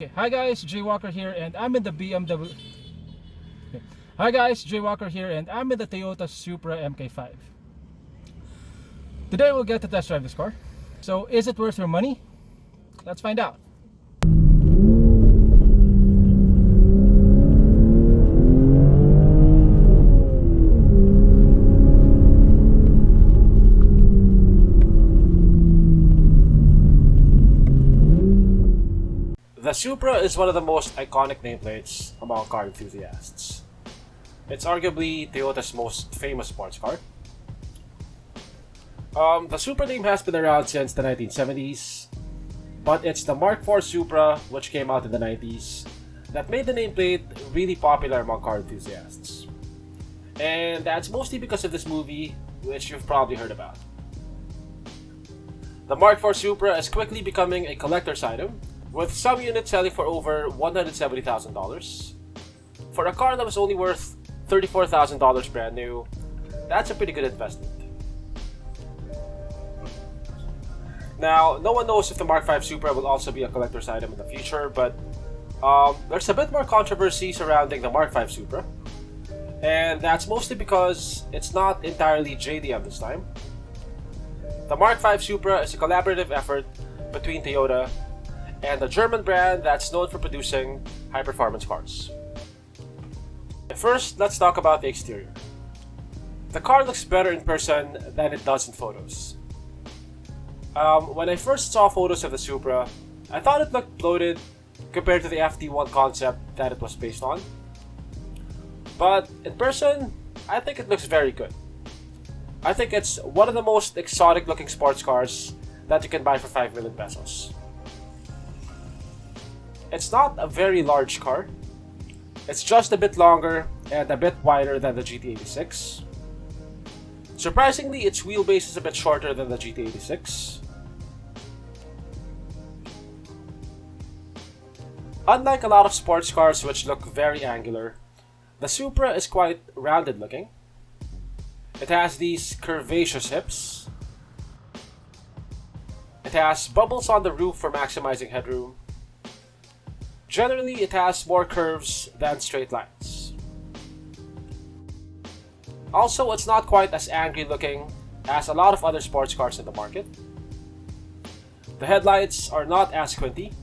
Okay, hi guys, Jay Walker here, and I'm in the BMW. Okay. Hi guys, Jay Walker here, and I'm in the Toyota Supra MK5. Today we'll get to test drive this car. So, is it worth your money? Let's find out. The Supra is one of the most iconic nameplates among car enthusiasts. It's arguably Toyota's most famous sports car. The Supra name has been around since the 1970s, but it's the Mark IV Supra, which came out in the 90s, that made the nameplate really popular among car enthusiasts. And that's mostly because of this movie, which you've probably heard about. The Mark IV Supra is quickly becoming a collector's item, with some units selling for over $170,000. For a car that was only worth $34,000 brand new, that's a pretty good investment. Now, no one knows if the Mark V Supra will also be a collector's item in the future, but there's a bit more controversy surrounding the Mark V Supra, and that's mostly because it's not entirely JDM this time. The Mark V Supra is a collaborative effort between Toyota and a German brand that's known for producing high-performance cars. First, let's talk about the exterior. The car looks better in person than it does in photos. When I first saw photos of the Supra, I thought it looked bloated compared to the FT1 concept that it was based on. But in person, I think it looks very good. I think it's one of the most exotic looking sports cars that you can buy for 5 million pesos. It's not a very large car. It's just a bit longer and a bit wider than the GT86. Surprisingly, its wheelbase is a bit shorter than the GT86. Unlike a lot of sports cars which look very angular, the Supra is quite rounded looking. It has these curvaceous hips. It has bubbles on the roof for maximizing headroom. Generally, it has more curves than straight lines. Also, it's not quite as angry looking as a lot of other sports cars in the market. The headlights are not as squinty.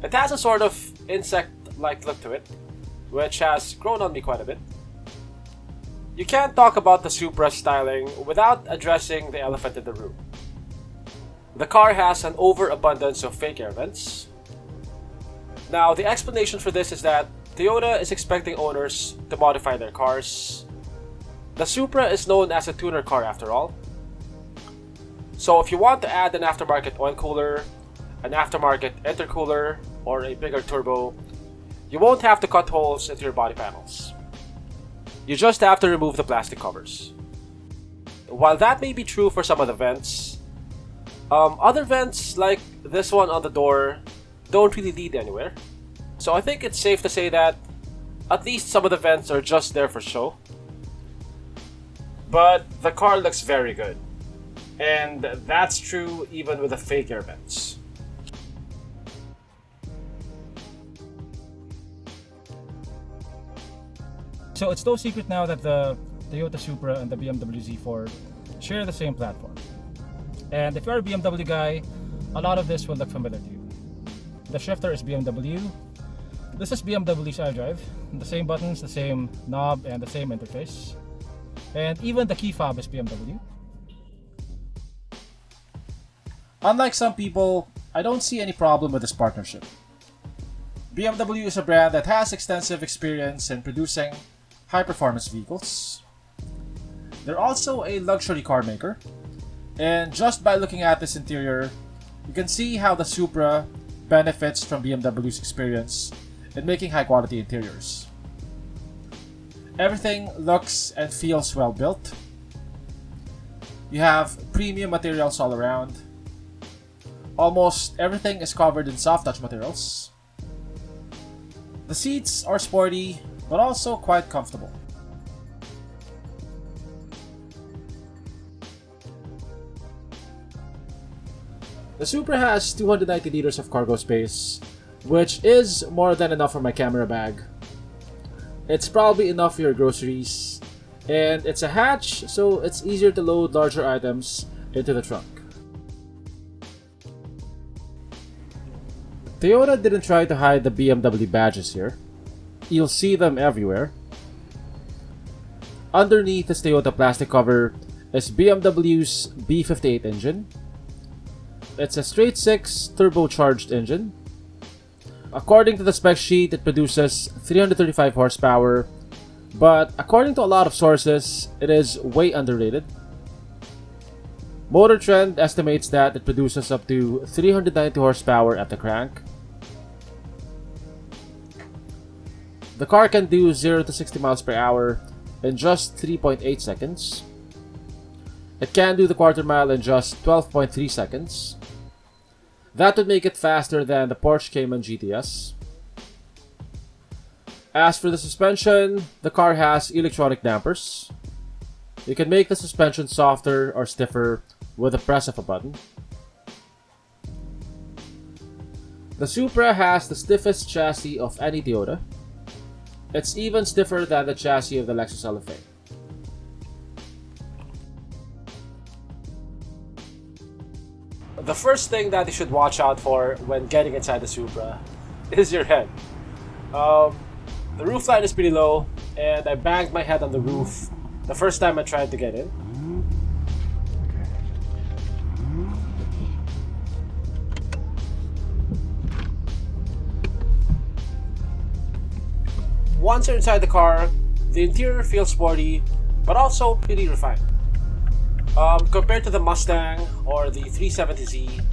It has a sort of insect-like look to it, which has grown on me quite a bit. You can't talk about the Supra styling without addressing the elephant in the room. The car has an overabundance of fake air vents. Now, the explanation for this is that Toyota is expecting owners to modify their cars. The Supra is known as a tuner car after all. So if you want to add an aftermarket oil cooler, an aftermarket intercooler, or a bigger turbo, you won't have to cut holes into your body panels. You just have to remove the plastic covers. While that may be true for some of the vents, other vents like this one on the door don't really lead anywhere. So I think it's safe to say that at least some of the vents are just there for show. But the car looks very good. And that's true even with the fake air vents. So, it's no secret now that the Toyota Supra and the BMW Z4 share the same platform. And if you're a BMW guy, a lot of this will look familiar to you. The shifter is BMW. This is BMW's iDrive. The same buttons, the same knob, and the same interface. And even the key fob is BMW. Unlike some people, I don't see any problem with this partnership. BMW is a brand that has extensive experience in producing high-performance vehicles. They're also a luxury car maker. And just by looking at this interior, you can see how the Supra benefits from BMW's experience in making high-quality interiors. Everything looks and feels well built. You have premium materials all around. Almost everything is covered in soft touch materials. The seats are sporty, but also quite comfortable. The Supra has 290 liters of cargo space which is more than enough for my camera bag. It's probably enough for your groceries, and it's a hatch, so it's easier to load larger items into the trunk. Toyota didn't try to hide the BMW badges here. You'll see them everywhere. Underneath this Toyota plastic cover is BMW's B58 engine. It's a straight 6 turbocharged engine. According to the spec sheet, it produces 335 horsepower, but according to a lot of sources, it is way underrated. Motor Trend estimates that it produces up to 390 horsepower at the crank. The car can do 0 to 60 miles per hour in just 3.8 seconds. It can do the quarter mile in just 12.3 seconds. That would make it faster than the Porsche Cayman GTS. As for the suspension, the car has electronic dampers. You can make the suspension softer or stiffer with the press of a button. The Supra has the stiffest chassis of any Toyota. It's even stiffer than the chassis of the Lexus LFA. The first thing that you should watch out for when getting inside the Supra is your head. The roof line is pretty low, and I banged my head on the roof the first time I tried to get in. Once you're inside the car, the interior feels sporty, but also pretty refined. Compared to the Mustang or the 370Z,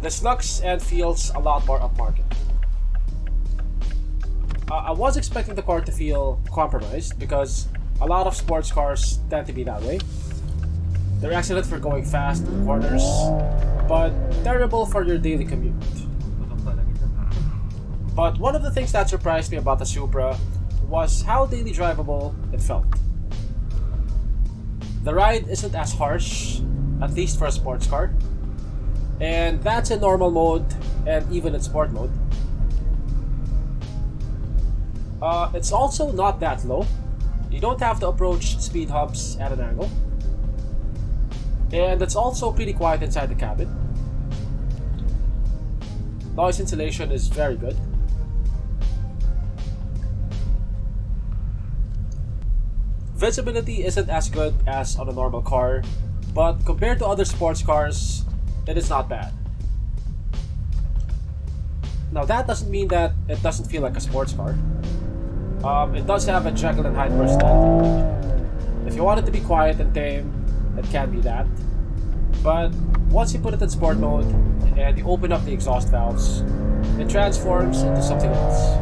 this looks and feels a lot more upmarket. I was expecting the car to feel compromised because a lot of sports cars tend to be that way. They're excellent for going fast in corners, but terrible for your daily commute. But one of the things that surprised me about the Supra was how daily drivable it felt. The ride isn't as harsh, at least for a sports car, and that's in normal mode and even in sport mode. It's also not that low. You don't have to approach speed humps at an angle. And it's also pretty quiet inside the cabin. Noise insulation is very good. Visibility isn't as good as on a normal car, but compared to other sports cars, it is not bad. Now that doesn't mean that it doesn't feel like a sports car. It does have a Jekyll and Hyde personality. If you want it to be quiet and tame, it can be that. But once you put it in sport mode and you open up the exhaust valves, it transforms into something else.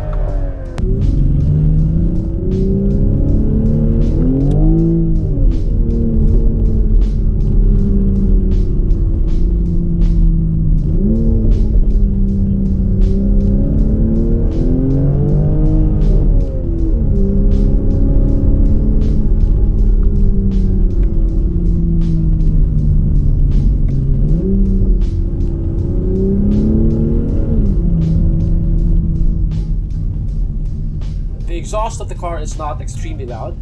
The exhaust of the car is not extremely loud,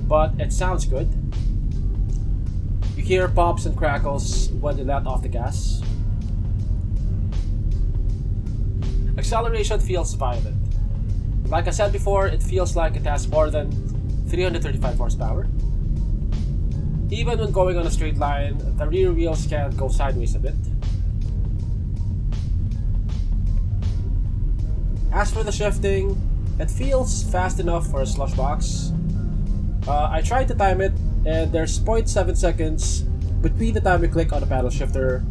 but it sounds good. You hear pops and crackles when you let off the gas. Acceleration feels violent. Like I said before, it feels like it has more than 335 horsepower. Even when going on a straight line, the rear wheels can go sideways a bit. As for the shifting, it feels fast enough for a slush box. I tried to time it, and there's 0.7 seconds between the time you click on the paddle shifter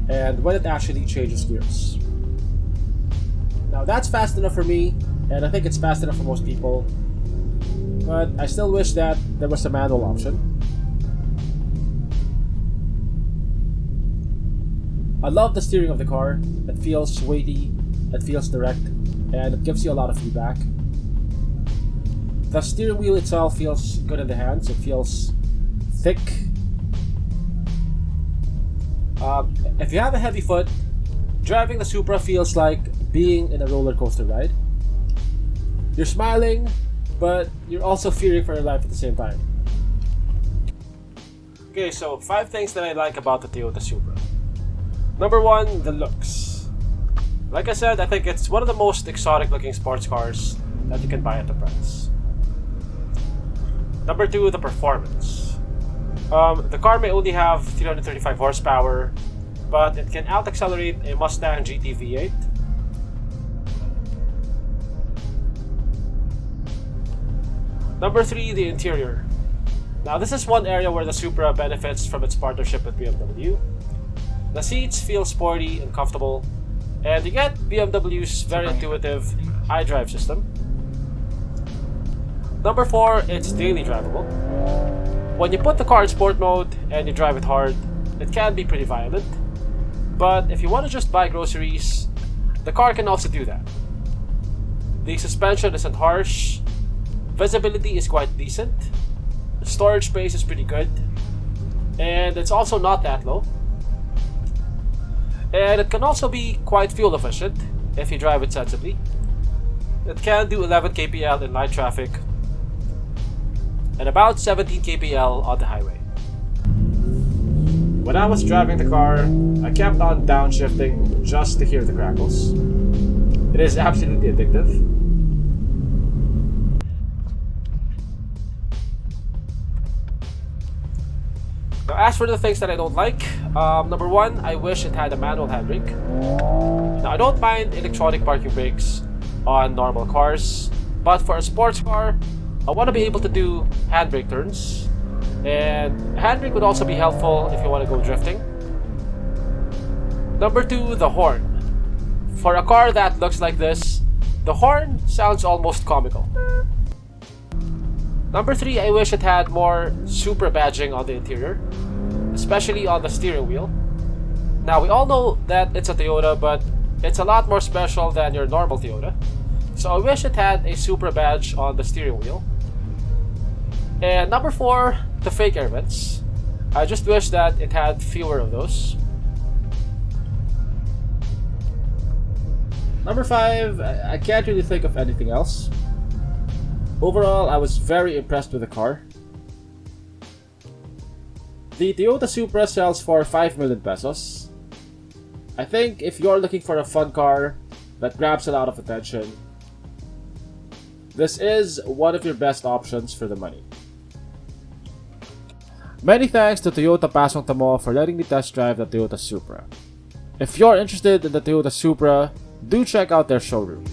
and when it actually changes gears. Now that's fast enough for me, and I think it's fast enough for most people, but I still wish that there was a manual option. I love the steering of the car. It feels weighty, it feels direct, and it gives you a lot of feedback. The steering wheel itself feels good in the hands. It feels thick. If you have a heavy foot, driving the Supra feels like being in a roller coaster ride. You're smiling, but you're also fearing for your life at the same time. Okay, so 5 things that I like about the Toyota Supra. Number 1, the looks. Like I said, I think it's one of the most exotic looking sports cars that you can buy at the price. Number 2, the performance. The car may only have 335 horsepower, but it can out-accelerate a Mustang GT V8. Number 3, the interior. Now this is one area where the Supra benefits from its partnership with BMW. The seats feel sporty and comfortable, and you get BMW's very intuitive iDrive system. Number 4, it's daily drivable. When you put the car in sport mode and you drive it hard, it can be pretty violent. But if you want to just buy groceries, the car can also do that. The suspension isn't harsh, visibility is quite decent, the storage space is pretty good, and it's also not that low. And it can also be quite fuel efficient if you drive it sensibly. It can do 11 kpl in light traffic and about 17 kpl on the highway. When I was driving the car, I kept on downshifting just to hear the crackles. It is absolutely addictive. Now, as for the things that I don't like, number 1, I wish it had a manual handbrake. Now, I don't mind electronic parking brakes on normal cars, but for a sports car, I want to be able to do handbrake turns, and a handbrake would also be helpful if you want to go drifting. Number 2, the horn. For a car that looks like this, the horn sounds almost comical. Number 3, I wish it had more Supra badging on the interior, especially on the steering wheel. Now, we all know that it's a Toyota, but it's a lot more special than your normal Toyota. So I wish it had a Supra badge on the steering wheel. And number 4, the fake air vents. I just wish that it had fewer of those. Number 5, I can't really think of anything else. Overall, I was very impressed with the car. The Toyota Supra sells for 5 million pesos. I think if you're looking for a fun car that grabs a lot of attention, this is one of your best options for the money. Many thanks to Toyota Pasong Tamo for letting me test drive the Toyota Supra. If you're interested in the Toyota Supra, do check out their showroom.